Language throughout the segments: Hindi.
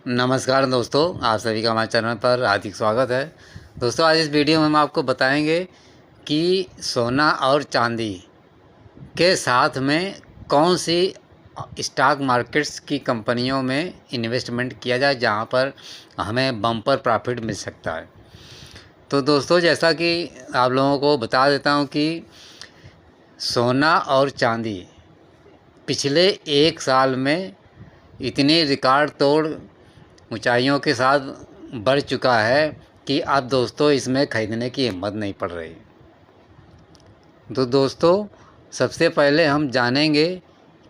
नमस्कार दोस्तों, आप सभी का हमारे चैनल पर हार्दिक स्वागत है। दोस्तों, आज इस वीडियो में हम आपको बताएंगे कि सोना और चांदी के साथ में कौन सी स्टॉक मार्केट्स की कंपनियों में इन्वेस्टमेंट किया जाए जहां पर हमें बम्पर प्रॉफिट मिल सकता है। तो दोस्तों, जैसा कि आप लोगों को बता देता हूं कि सोना और चांदी पिछले एक साल में इतनी रिकॉर्ड तोड़ ऊंचाइयों के साथ बढ़ चुका है कि अब दोस्तों इसमें ख़रीदने की हिम्मत नहीं पड़ रही। तो दोस्तों, सबसे पहले हम जानेंगे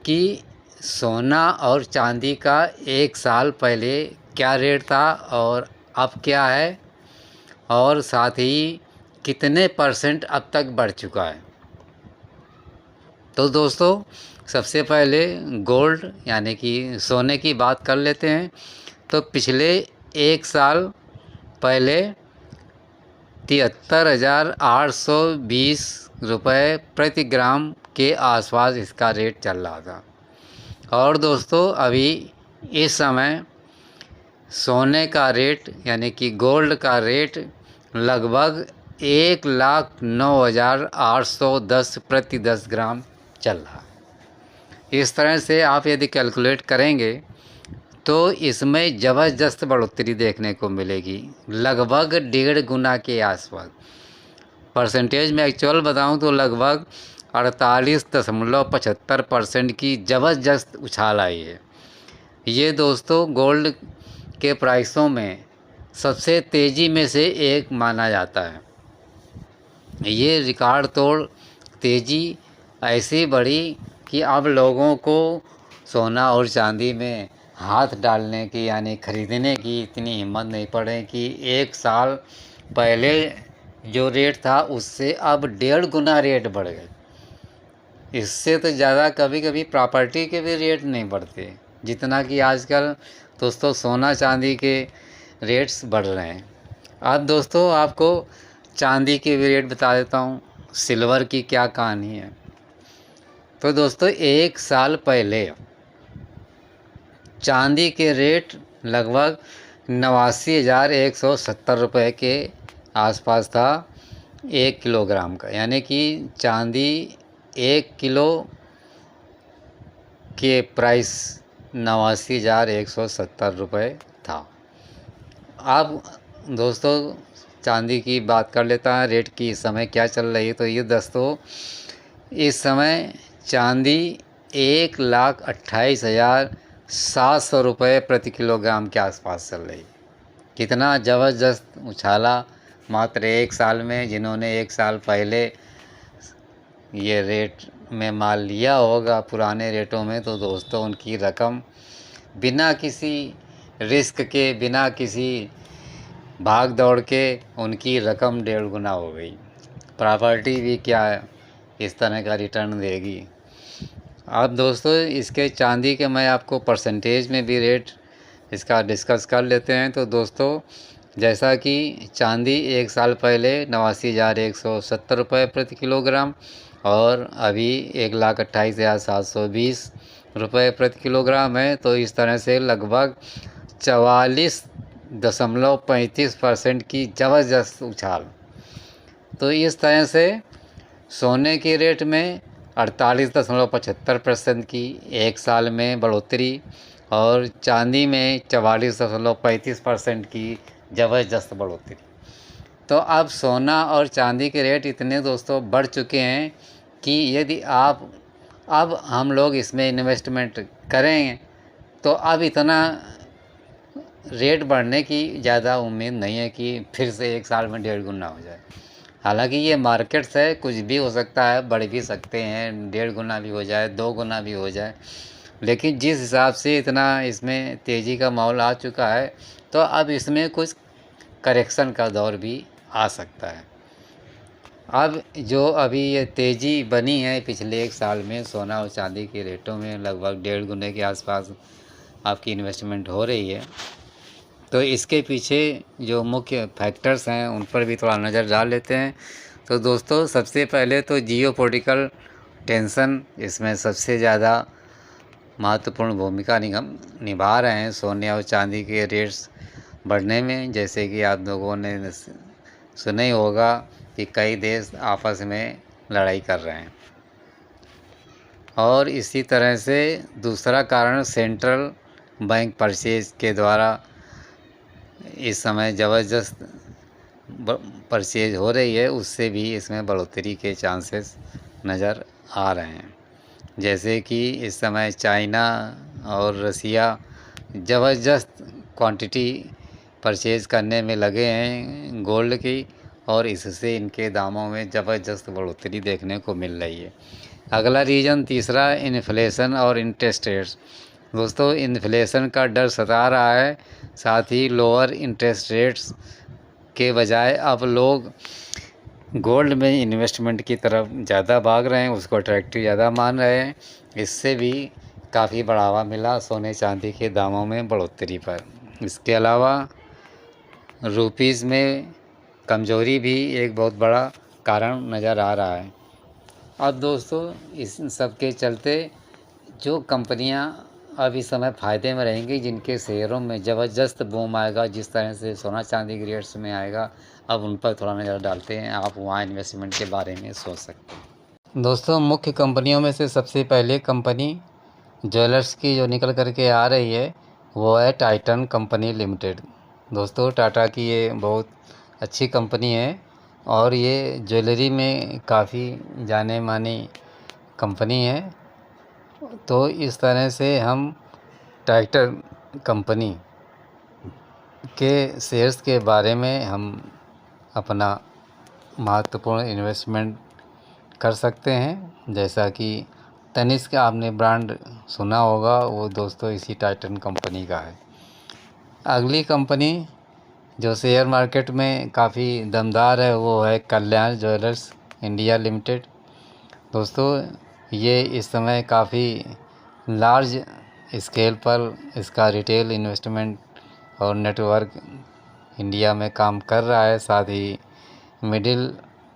कि सोना और चांदी का एक साल पहले क्या रेट था और अब क्या है, और साथ ही कितने परसेंट अब तक बढ़ चुका है। तो दोस्तों, सबसे पहले गोल्ड यानी कि सोने की बात कर लेते हैं। तो पिछले एक साल पहले 73,820 रुपये प्रति ग्राम के आसपास इसका रेट चल रहा था। और दोस्तों, अभी इस समय सोने का रेट यानी कि गोल्ड का रेट लगभग 1,09,810 प्रति 10 ग्राम चल रहा है। इस तरह से आप यदि कैलकुलेट करेंगे तो इसमें ज़बरदस्त बढ़ोतरी देखने को मिलेगी, लगभग 1.5 गुना के आसपास। परसेंटेज में एक्चुअल बताऊं तो लगभग 48.75% की ज़बरदस्त उछाल आई है। ये दोस्तों गोल्ड के प्राइसों में सबसे तेज़ी में से एक माना जाता है। ये रिकॉर्ड तोड़ तेज़ी ऐसी बढ़ी कि अब लोगों को सोना और चांदी में हाथ डालने की यानी ख़रीदने की इतनी हिम्मत नहीं पड़े कि एक साल पहले जो रेट था उससे अब 1.5 गुना रेट बढ़ गए। इससे तो ज़्यादा कभी कभी प्रॉपर्टी के भी रेट नहीं बढ़ते जितना कि आजकल दोस्तों सोना चांदी के रेट्स बढ़ रहे हैं। अब दोस्तों आपको चांदी के भी रेट बता देता हूँ, सिल्वर की क्या कहानी है। तो दोस्तों, एक साल पहले चांदी के रेट लगभग 89,170 रुपये के आसपास था 1 किलोग्राम का, यानी कि चांदी 1 किलो के प्राइस 89,170 रुपये था। अब दोस्तों चांदी की बात कर लेता है, रेट की इस समय क्या चल रही है। तो ये दोस्तों इस समय चांदी 1,28,700 रुपये प्रति किलोग्राम के आसपास चल रही। कितना ज़बरदस्त उछाला मात्र एक साल में। जिन्होंने एक साल पहले ये रेट में माल लिया होगा पुराने रेटों में, तो दोस्तों उनकी रकम बिना किसी रिस्क के, बिना किसी भाग दौड़ के उनकी रकम 1.5 गुना हो गई। प्रॉपर्टी भी क्या है इस तरह का रिटर्न देगी। अब दोस्तों इसके चांदी के मैं आपको परसेंटेज में भी रेट इसका डिस्कस कर लेते हैं। तो दोस्तों, जैसा कि चांदी एक साल पहले 89,170 रुपये प्रति किलोग्राम और अभी 1,28,720 रुपये प्रति किलोग्राम है। तो इस तरह से लगभग 44.35% की ज़बरदस्त उछाल। तो इस तरह से सोने के रेट में 48.75% की एक साल में बढ़ोतरी और चांदी में 44.35% की ज़बरदस्त बढ़ोतरी। तो अब सोना और चांदी के रेट इतने दोस्तों बढ़ चुके हैं कि यदि अब हम लोग इसमें इन्वेस्टमेंट करें तो अब इतना रेट बढ़ने की ज़्यादा उम्मीद नहीं है कि फिर से एक साल में 1.5 गुना हो जाए। हालांकि ये मार्केट्स है, कुछ भी हो सकता है, बढ़ भी सकते हैं, 1.5 गुना भी हो जाए, 2 गुना भी हो जाए। लेकिन जिस हिसाब से इतना इसमें तेज़ी का माहौल आ चुका है तो अब इसमें कुछ करेक्शन का दौर भी आ सकता है। अब जो अभी ये तेज़ी बनी है पिछले एक साल में सोना और चांदी के रेटों में लगभग 1.5 गुने के आसपास आपकी इन्वेस्टमेंट हो रही है। तो इसके पीछे जो मुख्य फैक्टर्स हैं उन पर भी थोड़ा नज़र डाल लेते हैं। तो दोस्तों सबसे पहले तो जियोपॉलिटिकल टेंशन इसमें सबसे ज़्यादा महत्वपूर्ण भूमिका निभा रहे हैं सोने और चांदी के रेट्स बढ़ने में। जैसे कि आप लोगों ने सुना ही होगा कि कई देश आपस में लड़ाई कर रहे हैं। और इसी तरह से दूसरा कारण सेंट्रल बैंक परचेज के द्वारा इस समय ज़बरदस्त परचेज हो रही है, उससे भी इसमें बढ़ोतरी के चांसेस नज़र आ रहे हैं। जैसे कि इस समय चाइना और रसिया ज़बरदस्त क्वांटिटी परचेज़ करने में लगे हैं गोल्ड की, और इससे इनके दामों में ज़बरदस्त बढ़ोतरी देखने को मिल रही है। अगला रीज़न तीसरा इन्फ्लेशन और इंटरेस्ट रेट्स। दोस्तों, इन्फ्लेशन का डर सता रहा है, साथ ही लोअर इंटरेस्ट रेट्स के बजाय अब लोग गोल्ड में इन्वेस्टमेंट की तरफ ज़्यादा भाग रहे हैं, उसको अट्रैक्टिव ज़्यादा मान रहे हैं। इससे भी काफ़ी बढ़ावा मिला सोने चांदी के दामों में बढ़ोतरी पर। इसके अलावा रुपीज़ में कमज़ोरी भी एक बहुत बड़ा कारण नज़र आ रहा है। अब दोस्तों, इस सब के चलते जो कंपनियां अब इस समय फ़ायदे में रहेंगी, जिनके शेयरों में ज़बरदस्त बूम आएगा, जिस तरह से सोना चांदी के रेट्स में आएगा, अब उन पर थोड़ा नज़र डालते हैं। आप वहाँ इन्वेस्टमेंट के बारे में सोच सकते हैं। दोस्तों, मुख्य कंपनियों में से सबसे पहले कंपनी ज्वेलर्स की जो निकल करके आ रही है वो है टाइटन कंपनी लिमिटेड। दोस्तों, टाटा की ये बहुत अच्छी कंपनी है और ये ज्वेलरी में काफ़ी जाने मानी कंपनी है। तो इस तरह से हम टाइटन कंपनी के शेयर्स के बारे में हम अपना महत्वपूर्ण इन्वेस्टमेंट कर सकते हैं। जैसा कि तनिष्क आपने ब्रांड सुना होगा, वो दोस्तों इसी टाइटन कंपनी का है। अगली कंपनी जो शेयर मार्केट में काफ़ी दमदार है वो है कल्याण ज्वेलर्स इंडिया लिमिटेड। दोस्तों, ये इस समय काफ़ी लार्ज स्केल पर इसका रिटेल इन्वेस्टमेंट और नेटवर्क इंडिया में काम कर रहा है। साथ ही मिडिल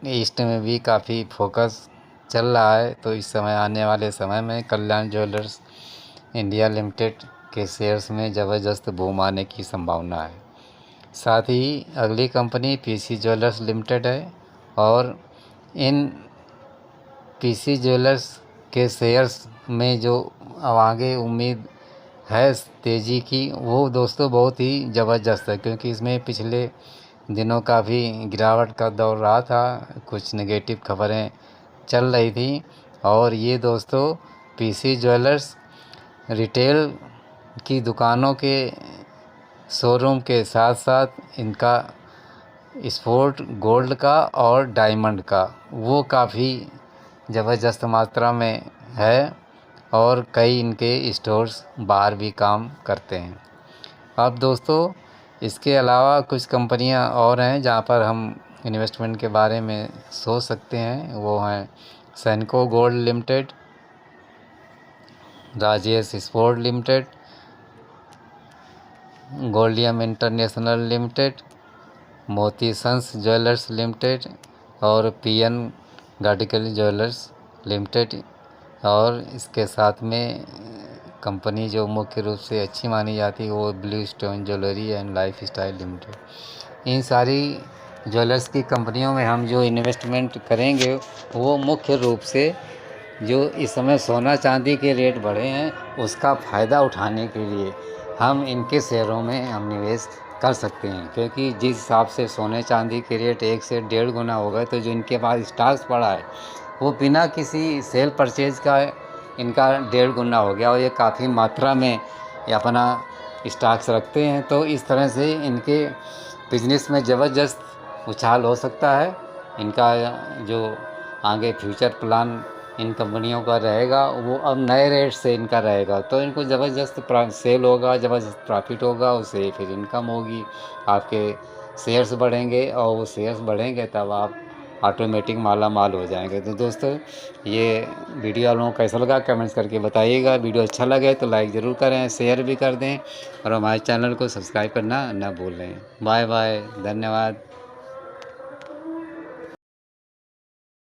ईस्ट में भी काफ़ी फोकस चल रहा है। तो इस समय आने वाले समय में कल्याण ज्वेलर्स इंडिया लिमिटेड के शेयर्स में ज़बरदस्त बूम आने की संभावना है। साथ ही अगली कंपनी पीसी ज्वेलर्स लिमिटेड है, और इन पीसी ज्वेलर्स के शेयर्स में जो अब आगे उम्मीद है तेज़ी की, वो दोस्तों बहुत ही ज़बरदस्त है, क्योंकि इसमें पिछले दिनों काफ़ी गिरावट का दौर रहा था, कुछ नेगेटिव खबरें चल रही थी। और ये दोस्तों पीसी ज्वेलर्स रिटेल की दुकानों के शोरूम के साथ साथ इनका स्पोर्ट गोल्ड का और डायमंड का वो काफ़ी ज़बरदस्त मात्रा में है, और कई इनके स्टोर्स बाहर भी काम करते हैं। अब दोस्तों, इसके अलावा कुछ कंपनियां और हैं जहां पर हम इन्वेस्टमेंट के बारे में सोच सकते हैं। वो हैं Senco gold limited, Rajesh sport limited, Goldiam international limited, Moti sons jewellers limited और पीएन गार्डिकल ज्वेलर्स लिमिटेड। और इसके साथ में कंपनी जो मुख्य रूप से अच्छी मानी जाती है वो blue stone jewellery and lifestyle limited. इन सारी ज्वेलर्स की कंपनियों में हम जो इन्वेस्टमेंट करेंगे वो मुख्य रूप से जो इस समय सोना चांदी के रेट बढ़े हैं उसका फ़ायदा उठाने के लिए हम इनके शेयरों में हम निवेश कर सकते हैं। क्योंकि जिस हिसाब से सोने चांदी के रेट 1 से 1.5 गुना हो गए, तो जो इनके पास स्टॉक्स पड़ा है वो बिना किसी सेल परचेज का इनका 1.5 गुना हो गया, और ये काफ़ी मात्रा में ये अपना स्टॉक्स रखते हैं। तो इस तरह से इनके बिजनेस में ज़बरदस्त उछाल हो सकता है। इनका जो आगे फ्यूचर प्लान इन कंपनियों का रहेगा वो अब नए रेट से इनका रहेगा, तो इनको ज़बरदस्त सेल होगा, ज़बरदस्त प्रॉफिट होगा, उससे फिर इनकम होगी, आपके शेयर्स बढ़ेंगे, और वो शेयर्स बढ़ेंगे तब आप ऑटोमेटिक माला माल हो जाएंगे। तो दोस्तों, ये वीडियो आप लोगों को कैसा लगा कमेंट्स करके बताइएगा। वीडियो अच्छा लगे तो लाइक ज़रूर करें, शेयर भी कर दें, और हमारे चैनल को सब्सक्राइब करना ना भूलें। बाय बाय, धन्यवाद।